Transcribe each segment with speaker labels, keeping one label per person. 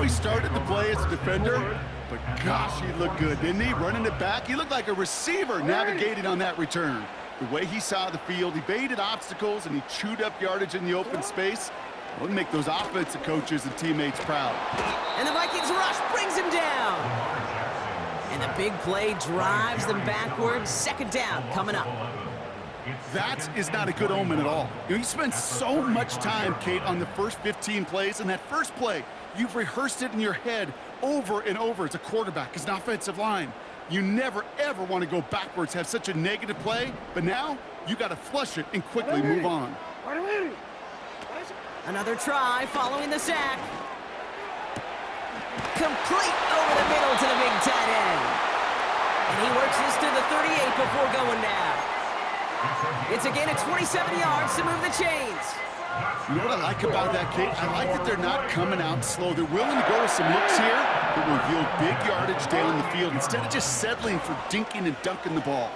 Speaker 1: he started the play as a defender, but gosh, he looked good, didn't he? Running it back, he looked like a receiver navigating on that return. The way he saw the field, evaded obstacles, and he chewed up yardage in the open space. Would make those offensive coaches and teammates proud.
Speaker 2: And the Vikings rush brings him down. And the big play drives them backwards. Second down coming up.
Speaker 1: That is not a good omen at all. You spend so much time, Kate, on the first 15 plays, and that first play, you've rehearsed it in your head over and over as a quarterback, as an offensive line. You never, ever want to go backwards, have such a negative play, but now you got to flush it and quickly move on.
Speaker 2: Another try following the sack. Complete over the middle to the big tight end. And he works this to the 38 before going down. It's again at 27 yards to move the chains.
Speaker 1: You know what I like about that, Kate? I like that they're not coming out slow. They're willing to go with some looks here that will yield big yardage down the field instead of just settling for dinking and dunking the ball.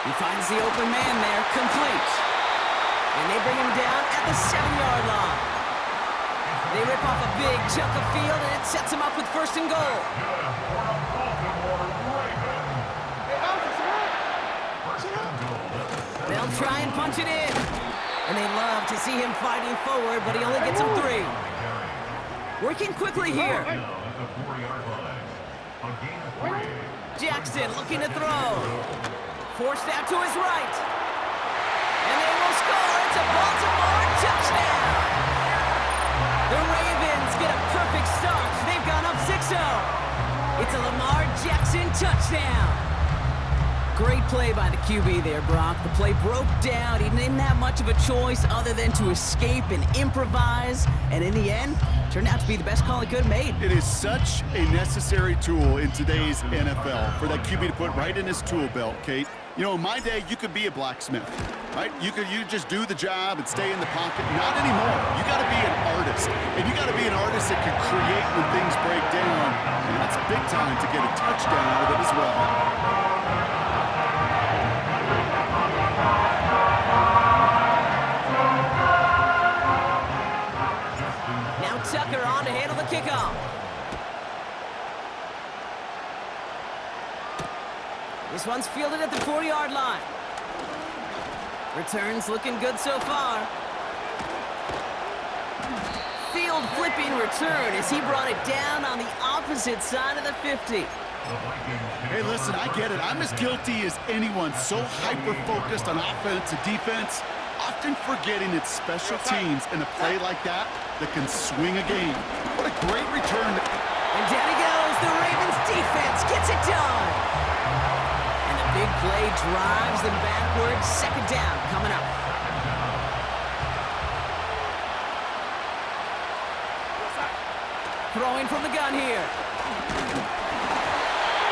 Speaker 2: He finds the open man there, complete. And they bring him down at the 7-yard line. They rip off a big chunk of field, and it sets him up with first and goal. They'll try and punch it in. And they love to see him fighting forward, but he only gets him 3. Working quickly here. Jackson looking to throw. Forced out to his right. And they will score. It's a Baltimore touchdown. The Ravens get a perfect start. They've gone up 6-0. It's a Lamar Jackson touchdown. Great play by the QB there, Brock. The play broke down. He didn't have much of a choice other than to escape and improvise. And in the end, turned out to be the best call he could have made.
Speaker 1: It is such a necessary tool in today's NFL for that QB to put right in his tool belt, Kate. You know, in my day, you could be a blacksmith, right? You just do the job and stay in the pocket. Not anymore. You got to be an artist. And you got to be an artist that can create when things break down. And that's big time to get a touchdown out of it as well.
Speaker 2: Now Tucker on to handle the kickoff. This one's fielded at the 40-yard line. Returns looking good so far. Field flipping return as he brought it down on the opposite side of the 50.
Speaker 1: Hey, listen, I get it. I'm as guilty as anyone. So hyper-focused on offense and defense, often forgetting it's special teams in a play like that that can swing a game. What a great return.
Speaker 2: And down he goes. The Ravens defense gets it done. Big play drives them backwards. Second down coming up. Throwing from the gun here.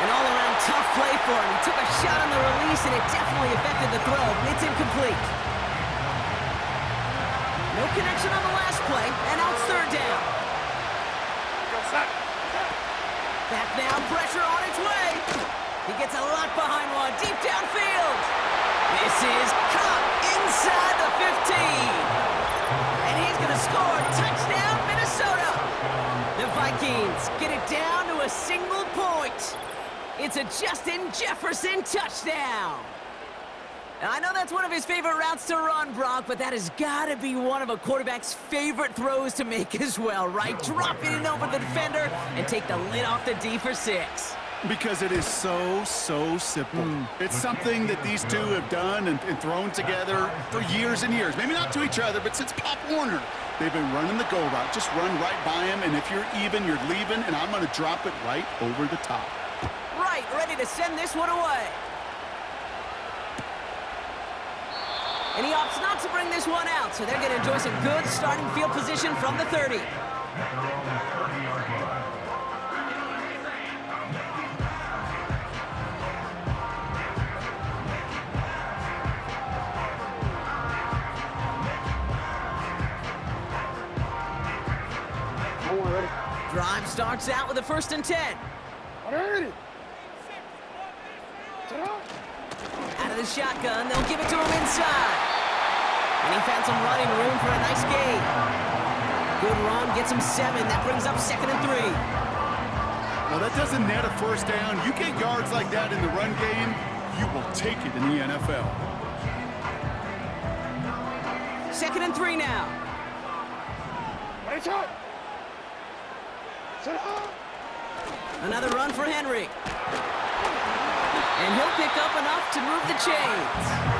Speaker 2: An all-around tough play for him. He took a shot on the release, and it definitely affected the throw. It's incomplete. No connection on the last play, and now it's third down. Back now, pressure on its way. He gets a lot behind one, deep downfield. This is caught inside the 15. And he's going to score. Touchdown, Minnesota. The Vikings get it down to a single point. It's a Justin Jefferson touchdown. Now, I know that's one of his favorite routes to run, Brock, but that has got to be one of a quarterback's favorite throws to make as well, right? Dropping it over the defender and take the lid off the D for 6.
Speaker 1: Because it is so simple. It's something that these two have done and thrown together for years and years. Maybe not to each other, but since Pop Warner. They've been running the go route. Just run right by him, and if you're even, you're leaving, and I'm going to drop it right over the top.
Speaker 2: Right, ready to send this one away. And he opts not to bring this one out, so they're going to enjoy some good starting field position from the 30. Drive starts out with a 1st and 10. Out of the shotgun, they'll give it to him inside. And he found some running room for a nice gain. Good run, gets him 7. That brings up 2nd and 3.
Speaker 1: Well, that doesn't net a first down. You get yards like that in the run game, you will take it in the NFL.
Speaker 2: 2nd and 3 now. Another run for Henry. And he'll pick up enough to move the chains.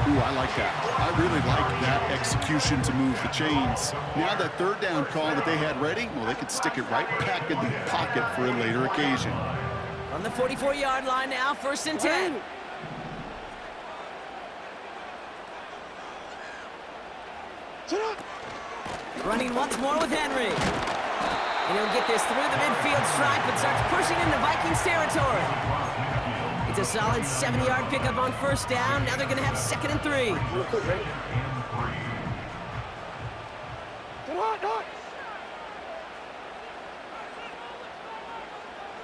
Speaker 1: Ooh, I like that. I really like that execution to move the chains. Now that 3rd down call that they had ready, well, they could stick it right back in the pocket for a later occasion.
Speaker 2: On the 44-yard line now, 1st and 10. Running once more with Henry. And he'll get this through the midfield stripe and starts pushing into Vikings territory. It's a solid 70-yard pickup on 1st down. Now they're going to have 2nd and 3.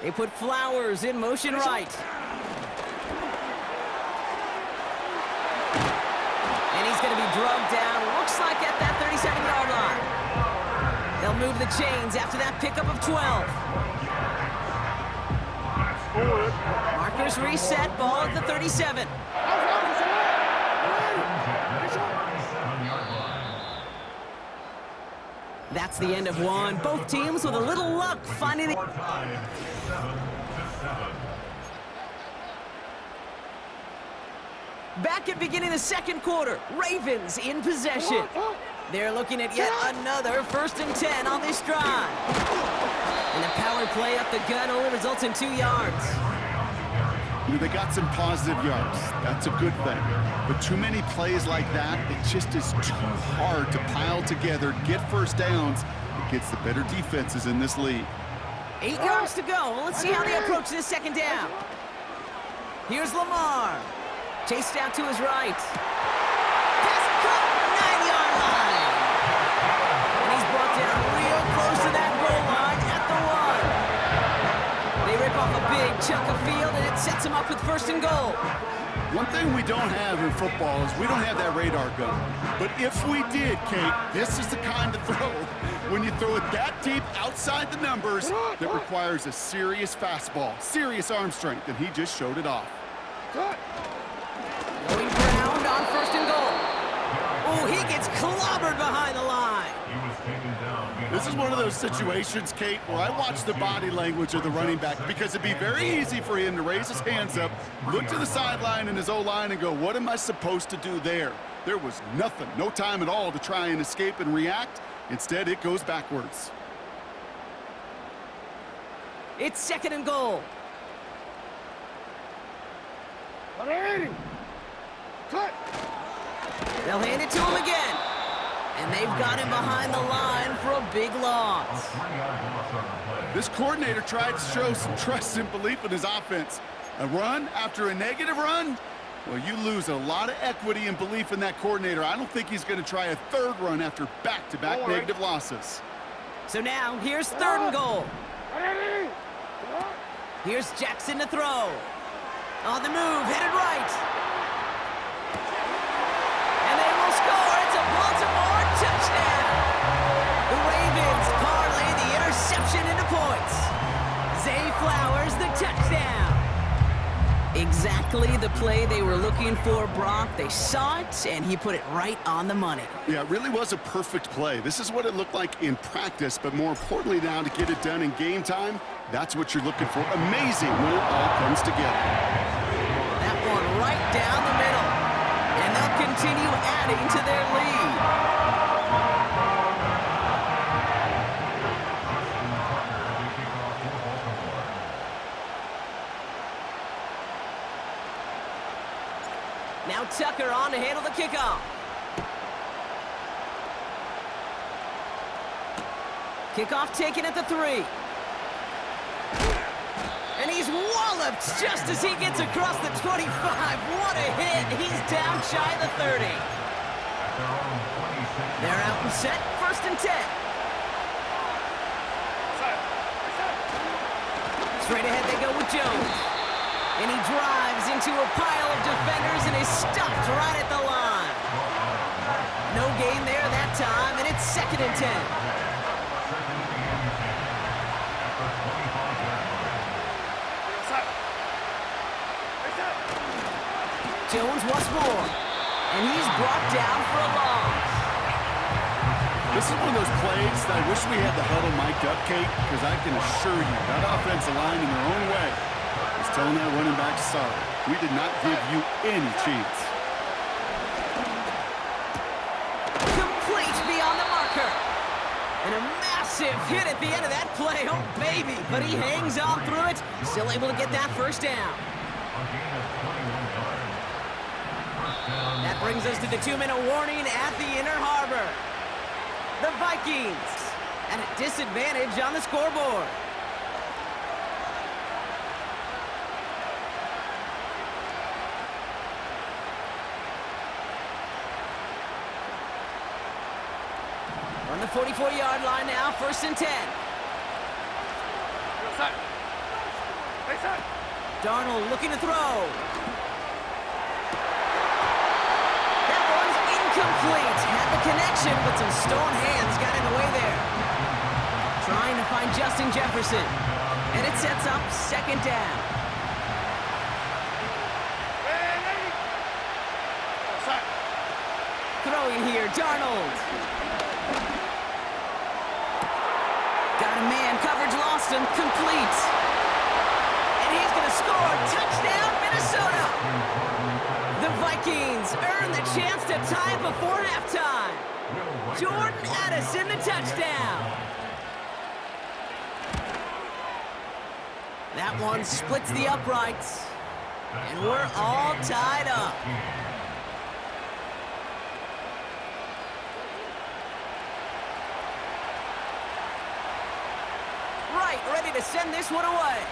Speaker 2: They put Flowers in motion right. And he's going to be drugged down, looks like at that 37-yard line. They'll move the chains after that pickup of 12. Markers reset, ball at the 37. That's the end of one. Both teams with a little luck finding it. Back at beginning the 2nd quarter, Ravens in possession. They're looking at yet another 1st and 10 on this drive. And the power play up the gut only results in 2 yards.
Speaker 1: They got some positive yards. That's a good thing. But too many plays like that, it just is too hard to pile together, get first downs against the better defenses in this league.
Speaker 2: 8 yards to go. Let's see how they approach this 2nd down. Here's Lamar. Chased out to his right. Pass caught, 9-yard line. And he's brought down real close to that goal line at the 1. They rip off a big chunk of field, and it sets him up with 1st and goal.
Speaker 1: One thing we don't have in football is we don't have that radar gun. But if we did, Kate, this is the kind of throw when you throw it that deep outside the numbers that requires a serious fastball, serious arm strength, and he just showed it off.
Speaker 2: Going ground on 1st and goal. Oh, he gets clobbered behind the line.
Speaker 1: This is one of those situations, Kate, where I watch the body language of the running back because it'd be very easy for him to raise his hands up, look to the sideline in his O-line and go, what am I supposed to do there? There was nothing, no time at all to try and escape and react. Instead, it goes backwards.
Speaker 2: It's 2nd and goal. They'll hand it to him again. And they've got him behind the line for a big loss.
Speaker 1: This coordinator tried to show some trust and belief in his offense. A run after a negative run? Well, you lose a lot of equity and belief in that coordinator. I don't think he's going to try a 3rd run after back-to-back negative losses.
Speaker 2: So now, here's 3rd and goal. Here's Jackson to throw. On the move, headed right. And they will score. It's a Baltimore touchdown. The Ravens parlay the interception into points. Zay Flowers, the touchdown. Exactly the play they were looking for, Brock. They saw it, and he put it right on the money.
Speaker 1: Yeah, it really was a perfect play. This is what it looked like in practice, but more importantly now to get it done in game time, that's what you're looking for. Amazing when it all comes together.
Speaker 2: That one right down the middle. And they'll continue adding to their lead. Now Tucker on to handle the kickoff. Kickoff taken at the 3. And he's walloped just as he gets across the 25. What a hit. He's down shy of the 30. They're out and set. 1st and 10. Straight ahead they go with Jones. And he drives into a pile of defenders and is stopped right at the line. No gain there that time, and and it's 2nd and 10. Jones once more, and he's brought down for a loss.
Speaker 1: This is one of those plays that I wish we had the huddle mic'd up, Kate, because I can assure you that offensive line in their own way is telling that running back, sorry, we did not give you any chance.
Speaker 2: Complete beyond the marker. And a massive hit at the end of that play. Oh, baby. But he hangs on through it. Still able to get that first down. That brings us to the 2-minute warning at the Inner Harbor. The Vikings at a disadvantage on the scoreboard. On the 44-yard line now, 1st and 10. Darnold looking to throw. That one's incomplete. Had the connection, but some stone hands got in the way there. Trying to find Justin Jefferson. And it sets up 2nd down. Throwing here, Darnold. Got a man, coverage lost him, complete. And he's going to score, touchdown, Minnesota. The Vikings earn the chance to tie it before halftime. Jordan Addison, the touchdown. That one splits the uprights. And we're all tied up. Right, ready to send this one away.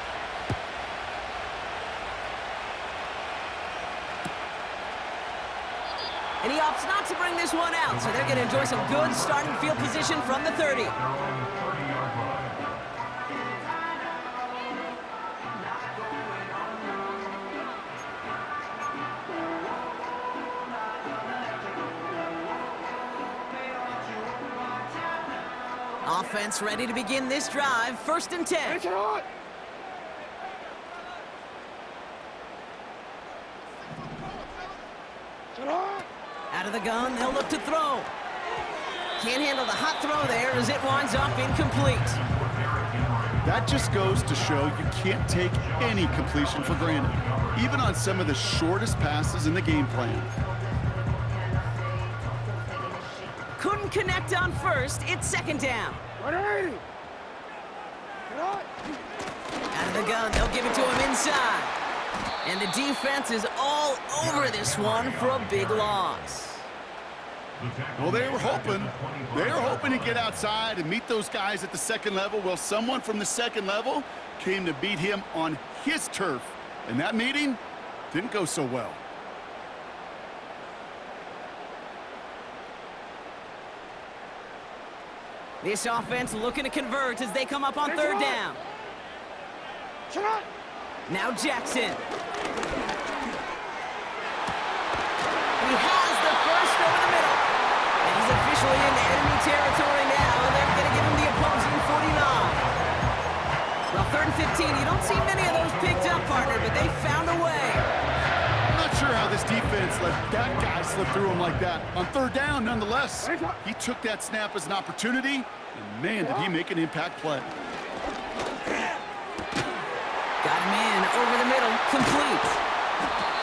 Speaker 2: And he opts not to bring this one out, so they're going to enjoy some good starting field position from the 30. Offense ready to begin this drive. 1st and 10. Out of the gun, they'll look to throw. Can't handle the hot throw there as it winds up incomplete.
Speaker 1: That just goes to show you can't take any completion for granted, even on some of the shortest passes in the game plan.
Speaker 2: Couldn't connect on 1st. It's 2nd down. Out of the gun, they'll give it to him inside. And the defense is all over this one for a big loss.
Speaker 1: Well, they were hoping to get outside and meet those guys at the 2nd level. Well, someone from the 2nd level came to beat him on his turf. And that meeting didn't go so well.
Speaker 2: This offense looking to convert as they come up on 3rd down. Now Jackson. He has the first over the middle. And he's officially in enemy territory now, and they're going to give him the opposing 49. Well, 3rd and 15, you don't see many of those picked up, partner, but they found a way.
Speaker 1: I'm not sure how this defense let that guy slip through him like that. On 3rd down, nonetheless, he took that snap as an opportunity, and man, did he make an impact play.
Speaker 2: Got him in over the middle, complete.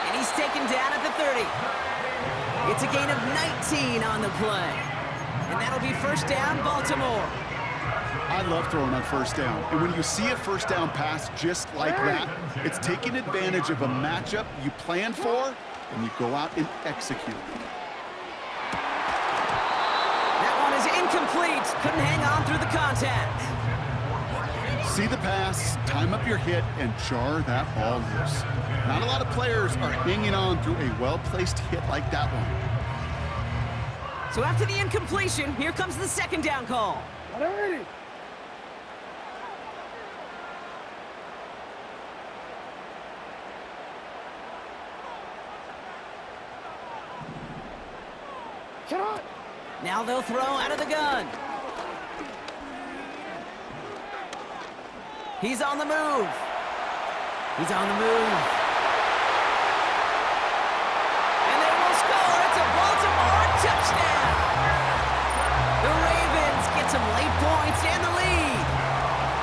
Speaker 2: And he's taken down at the 30. It's a gain of 19 on the play. And that'll be 1st down, Baltimore.
Speaker 1: I love throwing on 1st down. And when you see a 1st down pass just like that, it's taking advantage of a matchup you plan for, and you go out and execute.
Speaker 2: That one is incomplete. Couldn't hang on through the contact.
Speaker 1: See the pass, time up your hit, and jar that ball loose. Not a lot of players are hanging on through a well-placed hit like that one.
Speaker 2: So after the incompletion, here comes the 2nd down call. Now they'll throw out of the gun. He's on the move. He's on the move. And they will score. It's a Baltimore touchdown. The Ravens get some late points and the lead.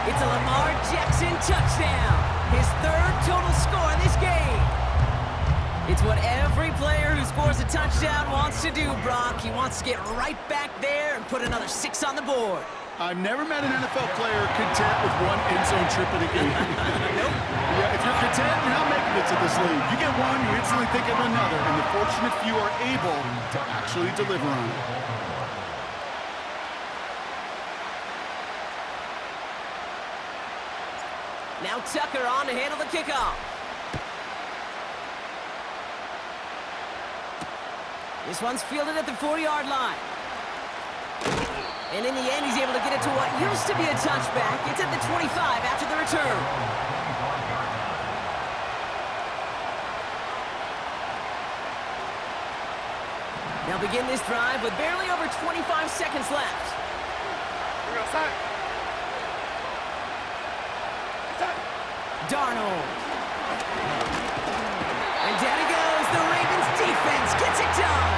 Speaker 2: It's a Lamar Jackson touchdown. His third total score in this game. It's what every player who scores a touchdown wants to do, Brock. He wants to get right back there and put another 6 on the board.
Speaker 1: I've never met an NFL player content with one end zone trip in a game.
Speaker 2: Nope.
Speaker 1: Yeah, if you're content, you're not making it to this league. You get one, you instantly think of another, and the fortunate few are able to actually deliver on it.
Speaker 2: Now Tucker on to handle the kickoff. This one's fielded at the 4-yard line. And in the end, he's able to get it to what used to be a touchback. It's at the 25 after the return. They'll begin this drive with barely over 25 seconds left. Darnold. And down he goes. The Ravens defense gets it done.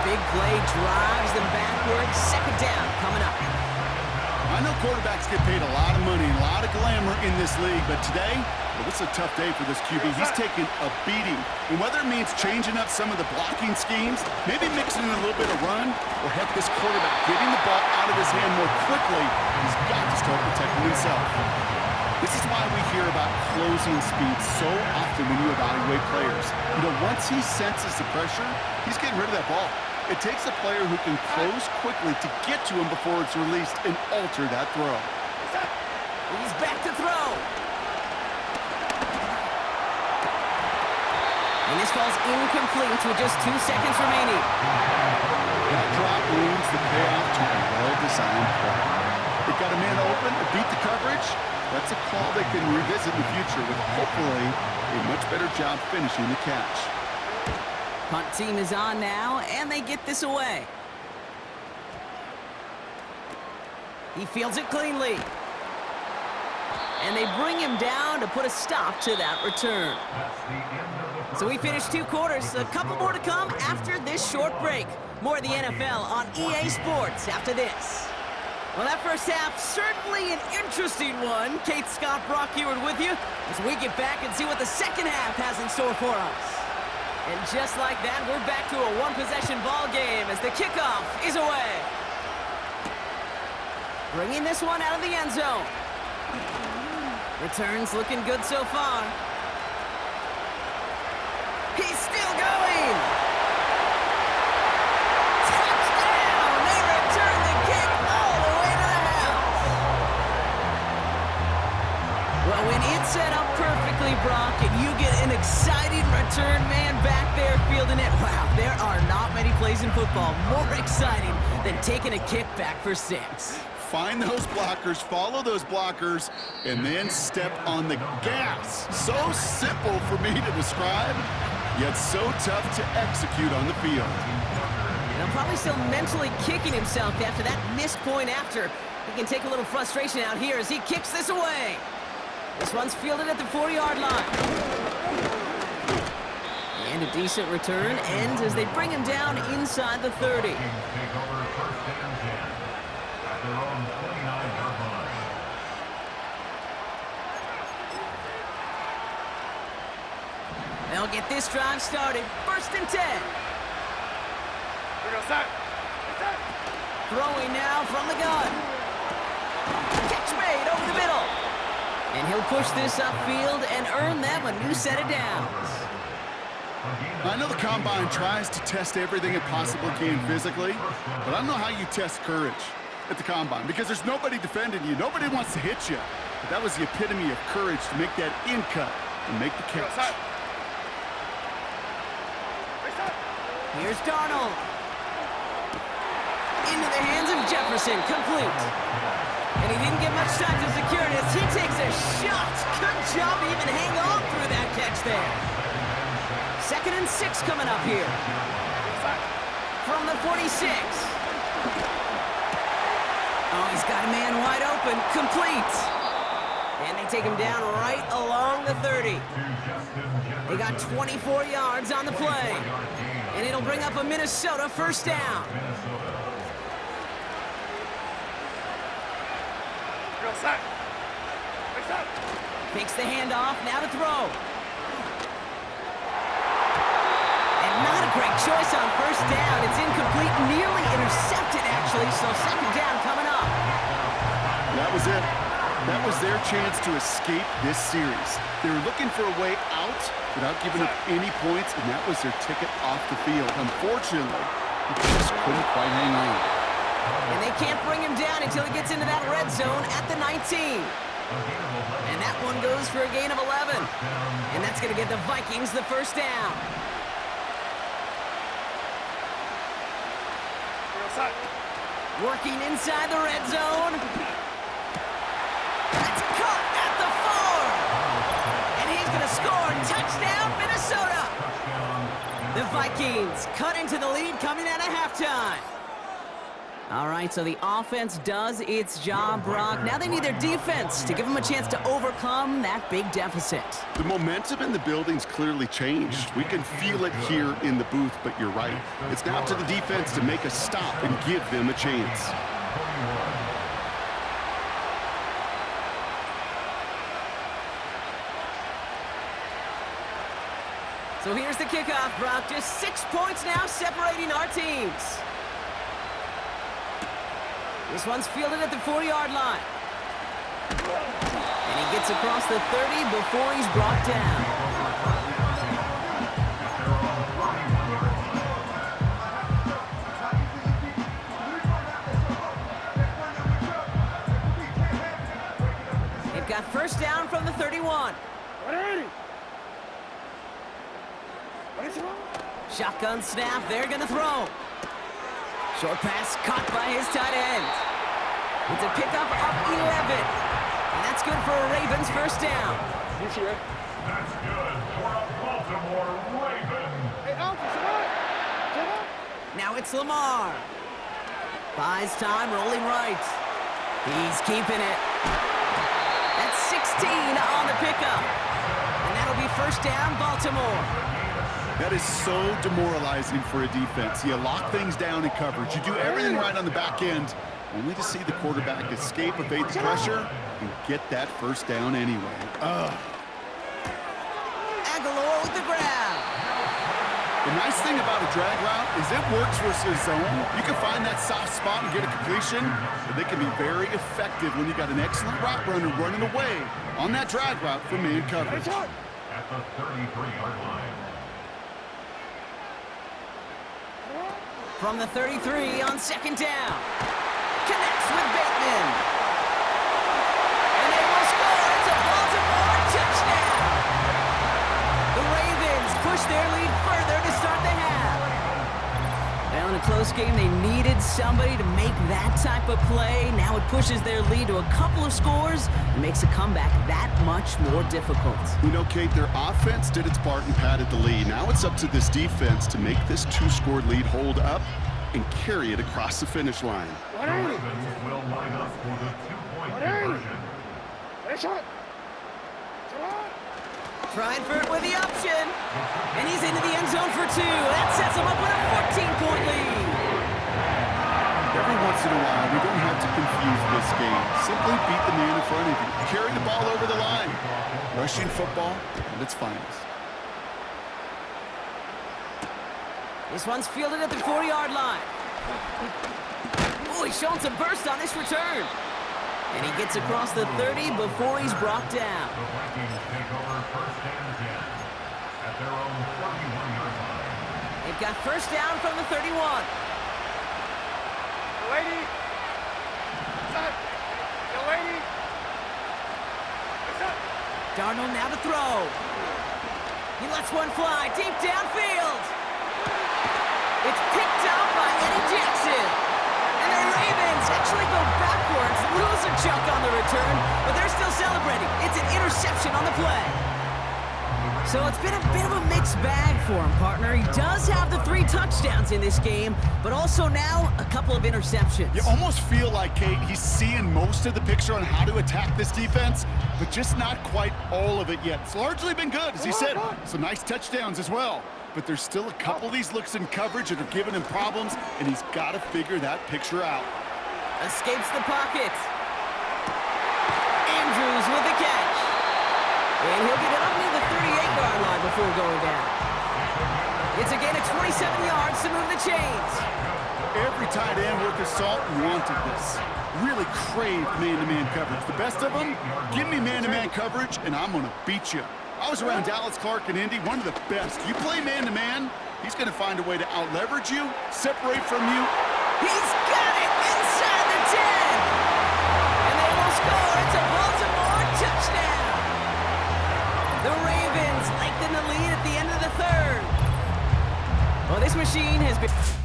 Speaker 2: Big play drives them backwards. Second down coming up.
Speaker 1: I know quarterbacks get paid a lot of money, a lot of glamour in this league, but today, well, this is a tough day for this QB. He's taking a beating. And whether it means changing up some of the blocking schemes, maybe mixing in a little bit of run, or heck, this quarterback getting the ball out of his hand more quickly, he's got to start protecting himself. This is why we hear about closing speed so often when you evaluate players. You know, once he senses the pressure, he's getting rid of that ball. It takes a player who can close quickly to get to him before it's released and alter that throw.
Speaker 2: He's back to throw. And this falls incomplete with just 2 seconds remaining.
Speaker 1: That drop ruins the payoff to a well-designed play. They got a man open to beat the coverage. That's a call they can revisit in the future with hopefully a much better job finishing the catch.
Speaker 2: Punt team is on now, and they get this away. He fields it cleanly. And they bring him down to put a stop to that return. So we finished 2 quarters. A couple more to come after this short break. More of the NFL on EA Sports after this. Well, that first half, certainly an interesting one. Kate, Scott, Brock here with you as we get back and see what the second half has in store for us. And just like that, we're back to a one-possession ball game as the kickoff is away. Bringing this one out of the end zone. Returns looking good so far. He's still going. Touchdown! They return the kick all the way to the house. Well, when it's set up perfectly, Brock, and you get an exciting return man back there fielding it, wow, there are not many plays in football more exciting than taking a kick back for 6.
Speaker 1: Find those blockers, follow those blockers, and then step on the gas. So simple for me to describe, yet so tough to execute on the field.
Speaker 2: And I'm probably still mentally kicking himself after that missed point after. He can take a little frustration out here as he kicks this away. This one's fielded at the 4-yard line. And a decent return ends as they bring him down inside the 30. They'll get this drive started. First and 10. Throwing now from the gun. Catch made over the middle. And he'll push this upfield and earn them a new set of downs.
Speaker 1: I know the Combine tries to test everything it possibly can physically, but I don't know how you test courage at the Combine because there's nobody defending you. Nobody wants to hit you. But that was the epitome of courage to make that in cut and make the catch.
Speaker 2: Here's Darnold. Into the hands of Jefferson, complete. And he didn't get much time to secure it as he takes a shot. Good job to even hang on through that catch there. 2nd and 6 coming up here. from the 46. Oh, he's got a man wide open. Complete. And they take him down right along the 30. They got 24 yards on the play. And it'll bring up a Minnesota first down. Takes the handoff, now to throw. And not a great choice on first down. It's incomplete, nearly intercepted, actually, so second down coming up.
Speaker 1: That was it. That was their chance to escape this series. They were looking for a way out without giving up any points, and that was their ticket off the field. Unfortunately, they just couldn't quite hang on.
Speaker 2: And they can't bring him down until he gets into that red zone at the 19. And that one goes for a gain of 11. And that's going to get the Vikings the first down. Working inside the red zone. That's caught at the 4. And he's going to score. Touchdown, Minnesota. The Vikings cut into the lead coming out of halftime. All right, so the offense does its job, Brock. Now they need their defense to give them a chance to overcome that big deficit.
Speaker 1: The momentum in the building's clearly changed. We can feel it here in the booth, but you're right. It's now to the defense to make a stop and give them a chance.
Speaker 2: So here's the kickoff, Brock. Just 6 points now separating our teams. This one's fielded at the 40-yard line. And he gets across the 30 before he's brought down. They've got first down from the 31. Shotgun snap, they're gonna throw. Short pass caught by his tight end. It's a pickup of 11. And that's good for a Ravens first down.
Speaker 3: That's good for a Baltimore Raven.
Speaker 2: Now it's Lamar. Buys time, rolling right. He's keeping it. That's 16 on the pickup. And that'll be first down, Baltimore.
Speaker 1: That is so demoralizing for a defense. You lock things down in coverage. You do everything right on the back end, only to see the quarterback escape, evade the pressure, and get that first down anyway.
Speaker 2: Aguilar with the grab.
Speaker 1: The nice thing about a drag route is it works versus zone. You can find that soft spot and get a completion, but they can be very effective when you got an excellent route runner running away on that drag route from man coverage.
Speaker 3: At the 33-yard line.
Speaker 2: From the 33 on second down. Connects with Bateman. And they will score. It's a Baltimore touchdown. The Ravens push their lead further to start the half. Well, in a close game, they needed somebody to make that type of play. Now it pushes their lead to a couple of scores and makes a comeback that much more difficult.
Speaker 1: You know, Kate, their offense did its part and padded the lead. Now it's up to this defense to make this 2-score lead hold up and carry it across the finish line.
Speaker 3: The Ravens will line up for the 2-point conversion.
Speaker 2: Freidfurt with the option. And he's into the end zone for 2. That sets him up with a 14-point lead.
Speaker 1: Every once in a while, we don't have to confuse this game. Simply beat the man in front of you. Carry the ball over the line. Rushing football at its finest.
Speaker 2: This one's fielded at the 40-yard line. Oh, he's showing some burst on this return. And he gets across the 30 before he's brought down.
Speaker 3: The Vikings take over first and 10 at their own 41-yard line.
Speaker 2: They've got first down from the 31. Darnold now to throw. He lets one fly deep downfield. It's picked up by Eddie Jackson. And the Ravens actually go backwards, lose a chunk on the return, but they're still celebrating. It's an interception on the play. So it's been a bit of a mixed bag for him, partner. He does have the 3 touchdowns in this game, but also now a couple of interceptions.
Speaker 1: You almost feel like, Kate, he's seeing most of the picture on how to attack this defense, but just not quite all of it yet. It's largely been good, as he said. Some nice touchdowns as well. But there's still a couple of these looks in coverage that are giving him problems, and he's got to figure that picture out.
Speaker 2: Escapes the pocket. Andrews with the catch. And he'll get it up near the 38-yard line before going down. It's a gain of 27 yards to move the chains.
Speaker 1: Every tight end worth his salt wanted this. Really craved man-to-man coverage. The best of them, give me man-to-man coverage, and I'm going to beat you. I was around Dallas Clark and Indy, one of the best. You play man-to-man, he's going to find a way to out-leverage you, separate from you.
Speaker 2: He's got it inside the 10. And they will score. It's a Baltimore touchdown. The Ravens lengthen the lead at the end of the third. Well, this machine has been...